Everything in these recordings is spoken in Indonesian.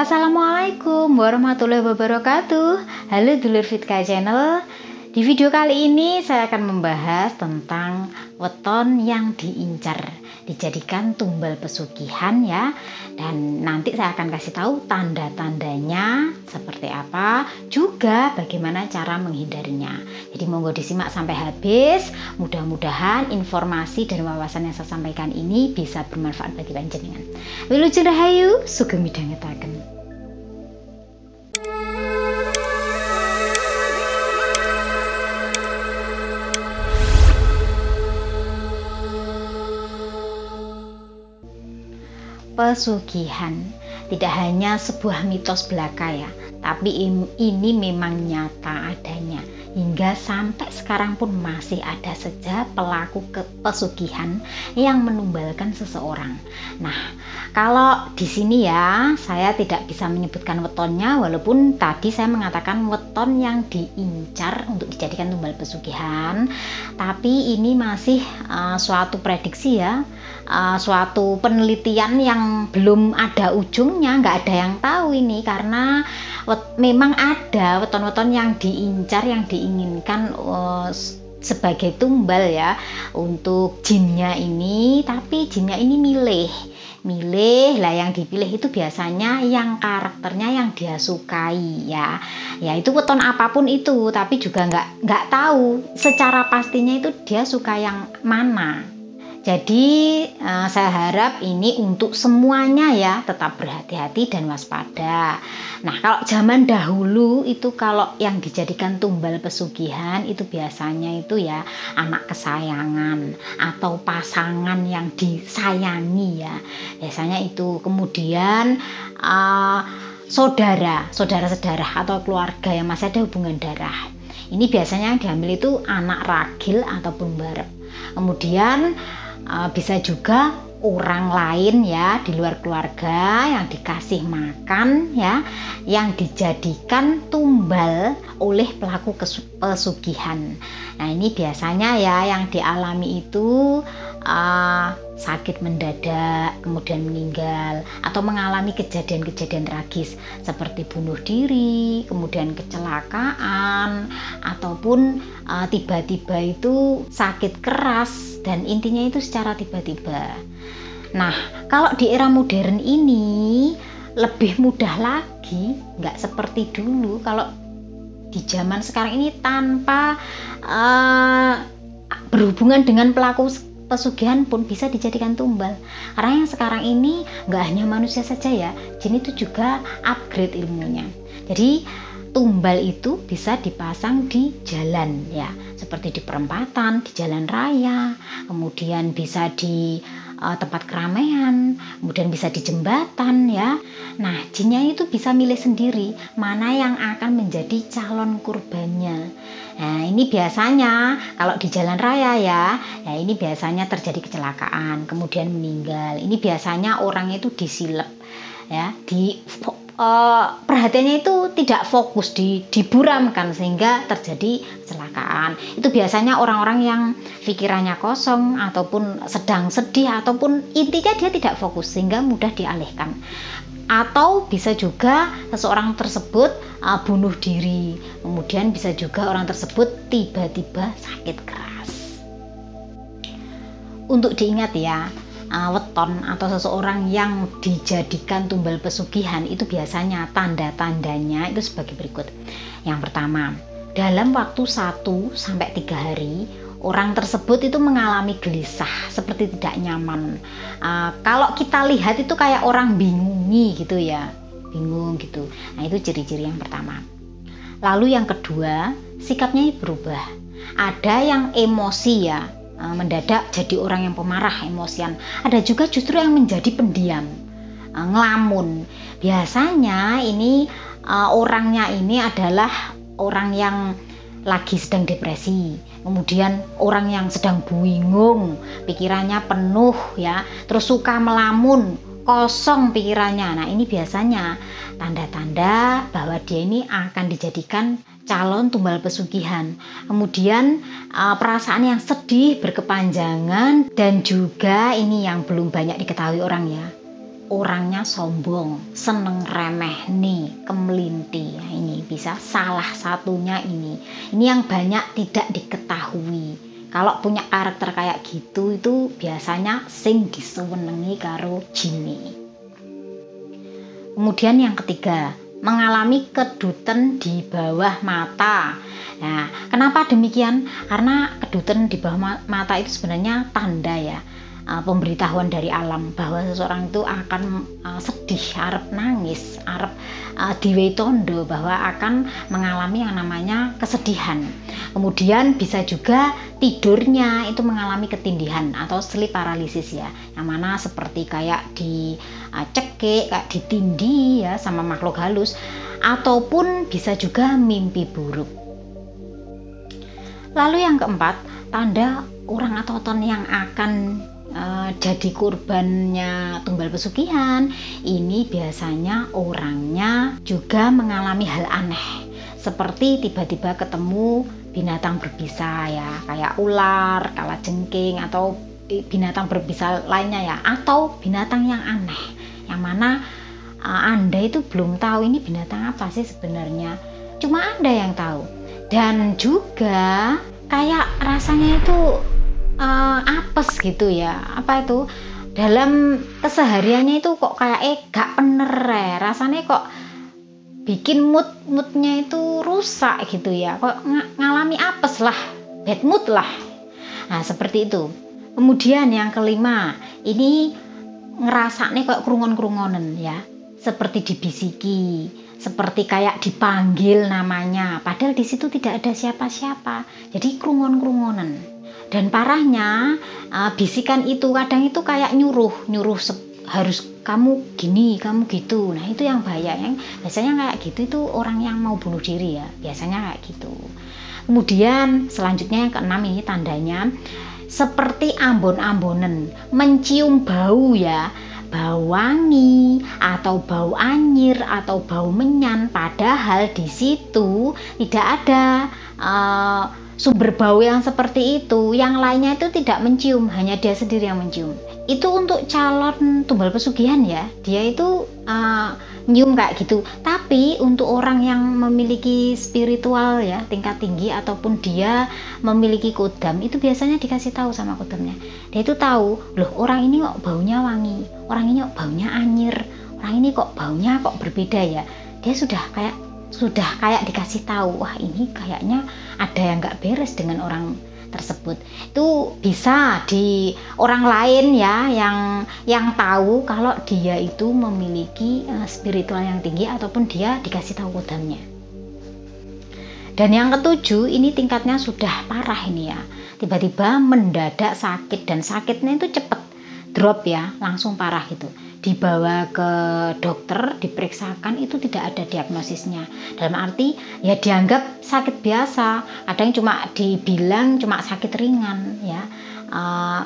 Assalamualaikum warahmatullahi wabarakatuh. Halo dulur Fitka Channel. Di video kali ini saya akan membahas tentang weton yang diincar, dijadikan tumbal pesugihan ya. Dan nanti saya akan kasih tahu tanda-tandanya seperti apa, juga bagaimana cara menghindarinya. Jadi monggo disimak sampai habis. Mudah-mudahan informasi dan wawasan yang saya sampaikan ini bisa bermanfaat bagi panjenengan. Wilujeng rahayu, sugeng midhangetaken. Pesugihan tidak hanya sebuah mitos belaka ya, tapi ini memang nyata adanya. Hingga sampai sekarang pun masih ada saja pelaku pesugihan yang menumbalkan seseorang. Nah, kalau di sini ya, saya tidak bisa menyebutkan wetonnya, walaupun tadi saya mengatakan weton yang diincar untuk dijadikan tumbal pesugihan. Tapi ini masih suatu prediksi ya, suatu penelitian yang belum ada ujungnya, nggak ada yang tahu ini, karena memang ada weton-weton yang diincar, yang diinginkan sebagai tumbal ya untuk jinnya ini, tapi jinnya ini milih lah, yang dipilih itu biasanya yang karakternya yang dia sukai ya itu weton apapun itu, tapi juga nggak tahu secara pastinya itu dia suka yang mana. Jadi saya harap ini untuk semuanya ya, tetap berhati-hati dan waspada. Nah, kalau zaman dahulu itu kalau yang dijadikan tumbal pesugihan itu biasanya itu ya anak kesayangan atau pasangan yang disayangi ya. Biasanya itu, kemudian saudara-saudara atau keluarga yang masih ada hubungan darah. Ini biasanya yang diambil itu anak ragil ataupun barep. Kemudian bisa juga orang lain ya di luar keluarga yang dikasih makan ya, yang dijadikan tumbal oleh pelaku pesugihan. Nah, ini biasanya ya yang dialami itu sakit mendadak, kemudian meninggal, atau mengalami kejadian-kejadian tragis seperti bunuh diri, kemudian kecelakaan, ataupun tiba-tiba itu sakit keras, dan intinya itu secara tiba-tiba. Nah, kalau di era modern ini lebih mudah lagi, nggak seperti dulu. Kalau di zaman sekarang ini tanpa berhubungan dengan pelaku pesugihan pun bisa dijadikan tumbal, karena yang sekarang ini nggak hanya manusia saja ya, jin itu juga upgrade ilmunya. Jadi tumbal itu bisa dipasang di jalan ya, seperti di perempatan, di jalan raya, kemudian bisa di tempat keramaian, kemudian bisa di jembatan ya. Nah, jinnya itu bisa milih sendiri mana yang akan menjadi calon kurbannya. Nah, ini biasanya kalau di jalan raya ya ini biasanya terjadi kecelakaan, kemudian meninggal. Ini biasanya orangnya itu disilep ya, perhatiannya itu tidak fokus, diburamkan sehingga terjadi kecelakaan. Itu biasanya orang-orang yang pikirannya kosong ataupun sedang sedih, ataupun intinya dia tidak fokus sehingga mudah dialihkan. Atau bisa juga seseorang tersebut bunuh diri, kemudian bisa juga orang tersebut tiba-tiba sakit keras. Untuk diingat ya, weton atau seseorang yang dijadikan tumbal pesugihan itu biasanya tanda-tandanya itu sebagai berikut. Yang pertama, dalam waktu 1-3 hari orang tersebut itu mengalami gelisah, seperti tidak nyaman. Kalau kita lihat itu kayak orang bingungi gitu ya, bingung gitu. Nah, itu ciri-ciri yang pertama. Lalu yang kedua, sikapnya berubah. Ada yang emosi ya, mendadak jadi orang yang pemarah, emosian. Ada juga justru yang menjadi pendiam, ngelamun. Biasanya ini orangnya ini adalah orang yang lagi sedang depresi, kemudian orang yang sedang bingung, pikirannya penuh ya, terus suka melamun, kosong pikirannya. Nah, ini biasanya tanda-tanda bahwa dia ini akan dijadikan calon tumbal pesugihan. Kemudian perasaan yang sedih berkepanjangan, dan juga ini yang belum banyak diketahui orang ya, orangnya sombong, seneng remeh nih, kemelinti. Nah, ini bisa salah satunya ini. Ini yang banyak tidak diketahui. Kalau punya karakter kayak gitu itu biasanya sing disenengi karo jine. Kemudian yang ketiga, mengalami kedutan di bawah mata. Nah, kenapa demikian? Karena kedutan di bawah mata itu sebenarnya tanda ya, pemberitahuan dari alam bahwa seseorang itu akan sedih, arep nangis, arep diwe tondo, bahwa akan mengalami yang namanya kesedihan. Kemudian bisa juga tidurnya itu mengalami ketindihan atau sleep paralysis ya, yang mana seperti kayak dicekik, kayak ditindih ya sama makhluk halus, ataupun bisa juga mimpi buruk. Lalu yang keempat, tanda orang atau ton yang akan jadi korbannya tumbal pesugihan ini biasanya orangnya juga mengalami hal aneh, seperti tiba-tiba ketemu binatang berbisa ya, kayak ular, kalajengking, atau binatang berbisa lainnya ya, atau binatang yang aneh yang mana Anda itu belum tahu ini binatang apa sih sebenarnya, cuma Anda yang tahu. Dan juga kayak rasanya itu apes gitu ya, apa itu dalam kesehariannya itu kok kayak gak bener ya, rasanya kok bikin moodnya itu rusak gitu ya, kok ngalami apes lah, bad mood lah. Nah seperti itu. Kemudian yang kelima, ini ngerasanya kok kerungon-kerungonen ya, seperti dibisiki, seperti kayak dipanggil namanya, padahal di situ tidak ada siapa-siapa, jadi kerungon-kerungonen. Dan parahnya bisikan itu kadang itu kayak nyuruh harus kamu gini, kamu gitu. Nah itu yang bahaya, yang biasanya kayak gitu itu orang yang mau bunuh diri ya, biasanya kayak gitu. Kemudian selanjutnya yang keenam, ini tandanya seperti ambon-ambonen, mencium bau ya, bau wangi atau bau anyir atau bau menyan, padahal di situ tidak ada sumber bau yang seperti itu, yang lainnya itu tidak mencium, hanya dia sendiri yang mencium. Itu untuk calon tumbal pesugihan ya, dia itu nyium kayak gitu. Tapi untuk orang yang memiliki spiritual ya tingkat tinggi, ataupun dia memiliki kodam, itu biasanya dikasih tahu sama kodamnya. Dia itu tahu, loh orang ini kok baunya wangi, orang ini kok baunya anyir, orang ini kok baunya kok berbeda ya. Dia sudah kayak dikasih tahu, wah ini kayaknya ada yang nggak beres dengan orang tersebut. Itu bisa di orang lain ya yang tahu kalau dia itu memiliki spiritual yang tinggi, ataupun dia dikasih tahu kodamnya. Dan yang ketujuh, ini tingkatnya sudah parah ini ya, tiba-tiba mendadak sakit, dan sakitnya itu cepet drop ya, langsung parah gitu. Dibawa ke dokter, diperiksakan, itu tidak ada diagnosisnya. Dalam arti ya dianggap sakit biasa, kadang cuma dibilang cuma sakit ringan ya.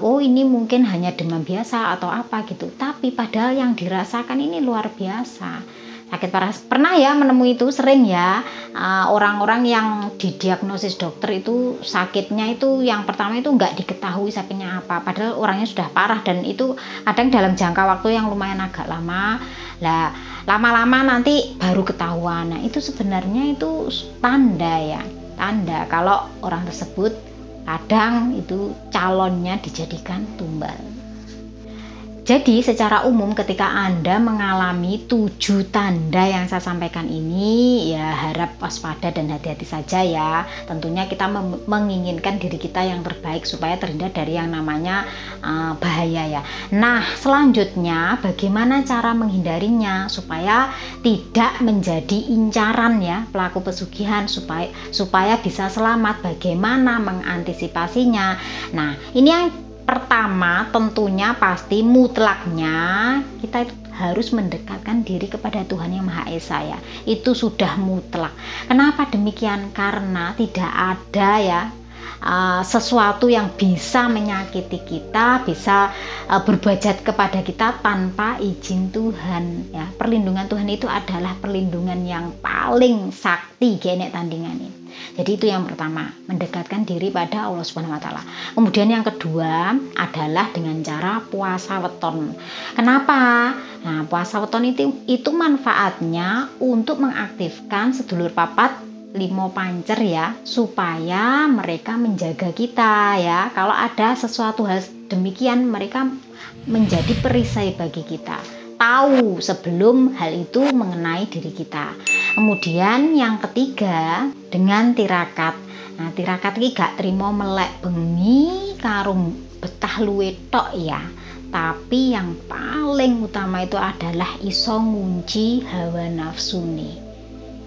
Oh ini mungkin hanya demam biasa atau apa gitu, tapi padahal yang dirasakan ini luar biasa, sakit parah. Pernah ya menemui itu, sering ya orang-orang yang didiagnosis dokter itu sakitnya itu yang pertama itu nggak diketahui sakitnya apa, padahal orangnya sudah parah, dan itu kadang dalam jangka waktu yang lumayan agak lama. Lah lama-lama nanti baru ketahuan. Nah itu sebenarnya itu tanda kalau orang tersebut kadang itu calonnya dijadikan tumbal. Jadi secara umum ketika Anda mengalami 7 tanda yang saya sampaikan ini, ya harap waspada dan hati-hati saja ya. Tentunya kita menginginkan diri kita yang terbaik supaya terhindar dari yang namanya bahaya ya. Nah selanjutnya bagaimana cara menghindarinya supaya tidak menjadi incaran ya pelaku pesugihan, supaya bisa selamat, bagaimana mengantisipasinya. Nah ini yang pertama, tentunya pasti mutlaknya kita itu harus mendekatkan diri kepada Tuhan Yang Maha Esa ya. Itu sudah mutlak. Kenapa demikian? Karena tidak ada ya sesuatu yang bisa menyakiti kita, bisa berbuat jahat kepada kita tanpa izin Tuhan ya. Perlindungan Tuhan itu adalah perlindungan yang paling sakti genek tandingannya. Jadi itu yang pertama, mendekatkan diri pada Allah Subhanahu wa taala. Kemudian yang kedua adalah dengan cara puasa weton. Kenapa? Nah, puasa weton itu manfaatnya untuk mengaktifkan sedulur papat limo pancer ya, supaya mereka menjaga kita ya. Kalau ada sesuatu hal demikian, mereka menjadi perisai bagi kita, tahu sebelum hal itu mengenai diri kita. Kemudian yang ketiga dengan tirakat. Nah, tirakat ini gak terima melek bengi karung betah luwe tok ya. Tapi yang paling utama itu adalah iso ngunci hawa nafsu nih.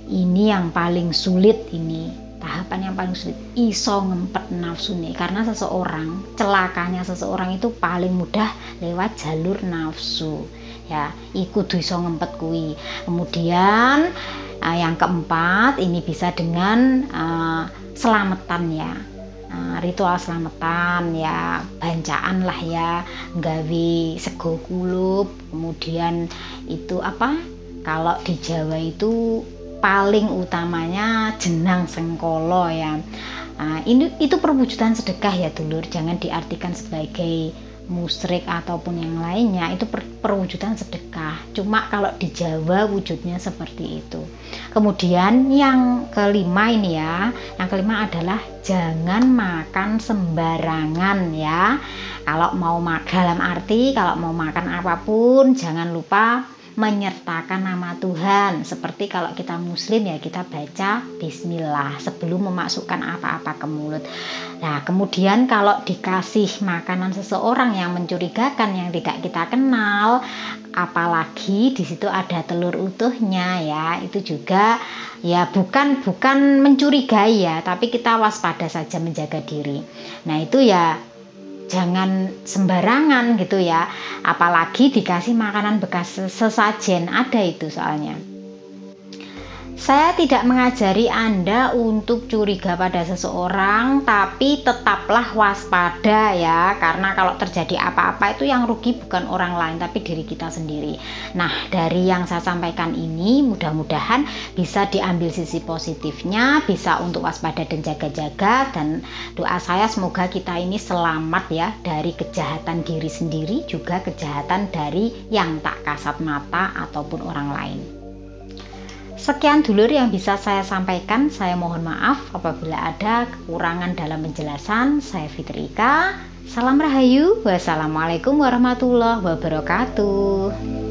Ini yang paling sulit, ini tahapan yang paling sulit, iso ngempet nafsu nih. Karena celakanya seseorang itu paling mudah lewat jalur nafsu ya, iku iso ngempet kui. Kemudian yang keempat ini bisa dengan selamatan ya, ritual selamatan ya, bancaan lah ya, nggawe sego kulup. Kemudian itu kalau di Jawa itu paling utamanya jenang sengkolo ya. Itu perwujudan sedekah ya dulur, jangan diartikan sebagai musyrik ataupun yang lainnya. Itu perwujudan sedekah, cuma kalau di Jawa wujudnya seperti itu. Kemudian yang kelima ini ya, yang kelima adalah jangan makan sembarangan ya. Kalau mau dalam arti kalau mau makan apapun jangan lupa menyertakan nama Tuhan. Seperti kalau kita muslim ya, kita baca bismillah sebelum memasukkan apa-apa ke mulut. Nah, kemudian kalau dikasih makanan seseorang yang mencurigakan, yang tidak kita kenal, apalagi di situ ada telur utuhnya ya, itu juga ya bukan mencurigai ya, tapi kita waspada saja, menjaga diri. Nah, itu ya jangan sembarangan gitu ya, apalagi dikasih makanan bekas sesajen, ada itu soalnya. Saya tidak mengajari Anda untuk curiga pada seseorang, tapi tetaplah waspada ya, karena kalau terjadi apa-apa itu yang rugi bukan orang lain tapi diri kita sendiri. Nah, dari yang saya sampaikan ini mudah-mudahan bisa diambil sisi positifnya, bisa untuk waspada dan jaga-jaga, dan doa saya semoga kita ini selamat ya dari kejahatan diri sendiri, juga kejahatan dari yang tak kasat mata ataupun orang lain. Sekian dulur yang bisa saya sampaikan. Saya mohon maaf apabila ada kekurangan dalam penjelasan. Saya Fitrika. Salam Rahayu. Wassalamualaikum warahmatullahi wabarakatuh.